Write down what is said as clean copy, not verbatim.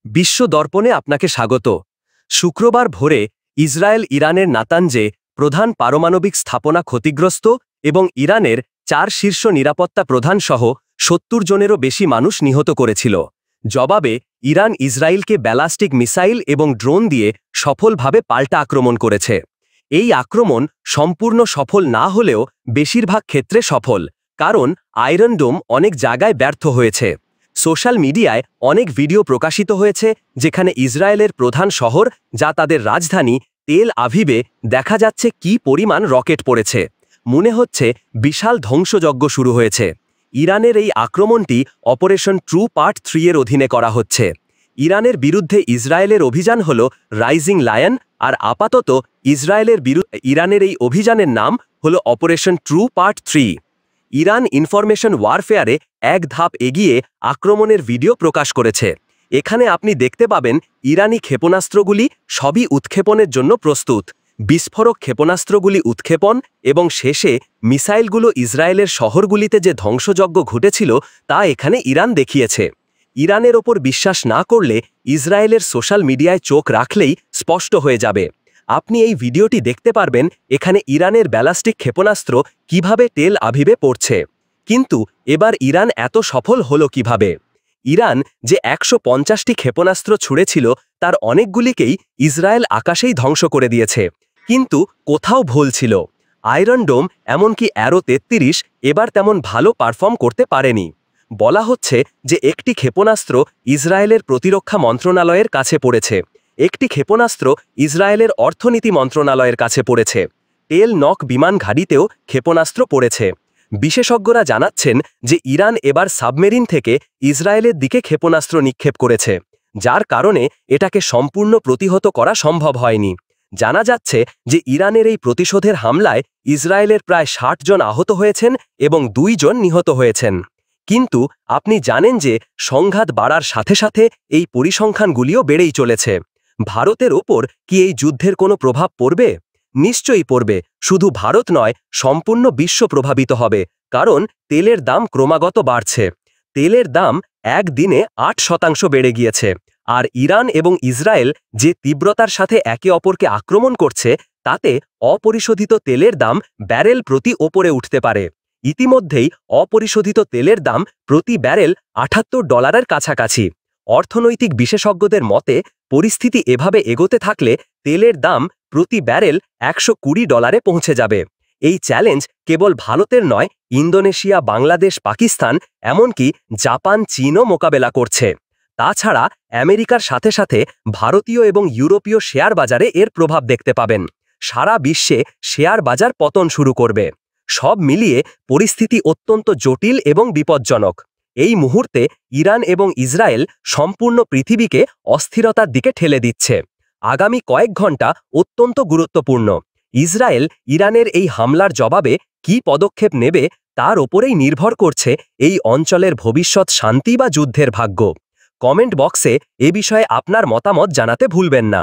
বিশ্ব দর্পণে আপনাকে স্বাগত। শুক্রবার ভোরে ইসরায়েল ইরানের নাতানজে প্রধান পারমাণবিক স্থাপনা ক্ষতিগ্রস্ত এবং ইরানের 4 শীর্ষ নিরাপত্তা প্রধান সহ 70 জনেরও বেশি মানুষ নিহত করেছিল। জবাবে ইরান ইসরায়েলকে ব্যালাস্টিক মিসাইল এবং ড্রোন দিয়ে সফলভাবে পাল্টা আক্রমণ করেছে। এই আক্রমণ সম্পূর্ণ সফল না হলেও বেশিরভাগ ক্ষেত্রে সফল, কারণ আয়রন ডোম অনেক জায়গায় ব্যর্থ হয়েছে। সোশ্যাল মিডিয়ায় অনেক ভিডিও প্রকাশিত হয়েছে যেখানে ইসরায়েলের প্রধান শহর, যা তাদের রাজধানী, তেল আভিভে দেখা যাচ্ছে কি পরিমাণ রকেট পড়েছে। মনে হচ্ছে বিশাল ধ্বংসযজ্ঞ শুরু হয়েছে। ইরানের এই আক্রমণটি অপারেশন ট্রু পার্ট 3 এর অধীনে করা হচ্ছে। ইরানের বিরুদ্ধে ইসরায়েলের অভিযান হল রাইজিং লায়ন, আর আপাতত ইরানের এই অভিযানের নাম হল operation true part 3। Iran information ওয়ারফেয়ারে এক ধাপ এগিয়ে আক্রমণের ভিডিও প্রকাশ করেছে। এখানে আপনি দেখতে পাবেন ইরানি ক্ষেপণাস্ত্রগুলি সবই উৎক্ষেপণের জন্য প্রস্তুত। বিস্ফোরক ক্ষেপণাস্ত্রগুলি উৎক্ষেপণ এবং শেষে মিসাইলগুলো ইসরায়েলের শহরগুলিতে যে ধ্বংসযজ্ঞ ঘটেছিল তা এখানে ইরান দেখিয়েছে। ইরানের ওপর বিশ্বাস না করলে ইসরায়েলের সোশ্যাল মিডিয়ায় চোখ রাখলেই স্পষ্ট হয়ে যাবে। আপনি এই ভিডিওটি দেখতে পারবেন এখানে ইরানের ব্যালাস্টিক ক্ষেপণাস্ত্র কিভাবে তেল আভিভে পড়ছে। কিন্তু এবার ইরান এত সফল হলো কিভাবে? ইরান যে 150টি ক্ষেপণাস্ত্র ছুড়েছিল তার অনেকগুলিকেই ইসরায়েল আকাশেই ধ্বংস করে দিয়েছে। কিন্তু কোথাও ভুল ছিল। আয়রন ডোম এমনকি অ্যারো 33 এবার তেমন ভালো পারফর্ম করতে পারেনি। বলা হচ্ছে যে একটি ক্ষেপণাস্ত্র ইসরায়েলের প্রতিরক্ষা মন্ত্রণালয়ের কাছে পড়েছে, একটি ক্ষেপণাস্ত্র ইসরায়েলের অর্থনীতি মন্ত্রণালয়ের কাছে পড়েছে। টেল নক বিমান ঘাঁটিতেও ক্ষেপণাস্ত্র পড়েছে। বিশেষজ্ঞরা জানাচ্ছেন যে ইরান এবার সাবমেরিন থেকে ইসরায়েলের দিকে ক্ষেপণাস্ত্র নিক্ষেপ করেছে, যার কারণে এটাকে সম্পূর্ণ প্রতিহত করা সম্ভব হয়নি। জানা যাচ্ছে যে ইরানের এই প্রতিশোধের হামলায় ইসরায়েলের প্রায় 60 জন আহত হয়েছেন এবং 2 জন নিহত হয়েছেন। কিন্তু আপনি জানেন যে সংঘাত বাড়ার সাথে সাথে এই পরিসংখ্যানগুলিও বেড়েই চলেছে। ভারতের ওপর কি এই যুদ্ধের কোনো প্রভাব পড়বে? নিশ্চয়ই পড়বে। শুধু ভারত নয়, সম্পূর্ণ বিশ্ব প্রভাবিত হবে, কারণ তেলের দাম ক্রমাগত বাড়ছে। তেলের দাম একদিনে 8% বেড়ে গিয়েছে। আর ইরান এবং ইসরায়েল যে তীব্রতার সাথে একে অপরকে আক্রমণ করছে, তাতে অপরিশোধিত তেলের দাম ব্যারেল প্রতি ওপরে উঠতে পারে। ইতিমধ্যেই অপরিশোধিত তেলের দাম প্রতি ব্যারেল $78 কাছাকাছি। অর্থনৈতিক বিশেষজ্ঞদের মতে পরিস্থিতি এভাবে এগোতে থাকলে তেলের দাম প্রতি ব্যারেল $120 পৌঁছে যাবে। এই চ্যালেঞ্জ কেবল ভারতের নয়, ইন্দোনেশিয়া, বাংলাদেশ, পাকিস্তান, এমনকি জাপান, চীনও মোকাবেলা করছে। তাছাড়া আমেরিকার সাথে সাথে ভারতীয় এবং ইউরোপীয় শেয়ার বাজারে এর প্রভাব দেখতে পাবেন। সারা বিশ্বে শেয়ার বাজার পতন শুরু করবে। সব মিলিয়ে পরিস্থিতি অত্যন্ত জটিল এবং বিপজ্জনক। এই মুহূর্তে ইরান এবং ইসরায়েল সম্পূর্ণ পৃথিবীকে অস্থিরতার দিকে ঠেলে দিচ্ছে। আগামী কয়েক ঘন্টা অত্যন্ত গুরুত্বপূর্ণ। ইসরায়েল ইরানের এই হামলার জবাবে কী পদক্ষেপ নেবে তার ওপরেই নির্ভর করছে এই অঞ্চলের ভবিষ্যৎ শান্তি বা যুদ্ধের ভাগ্য। কমেন্ট বক্সে এ বিষয়ে আপনার মতামত জানাতে ভুলবেন না।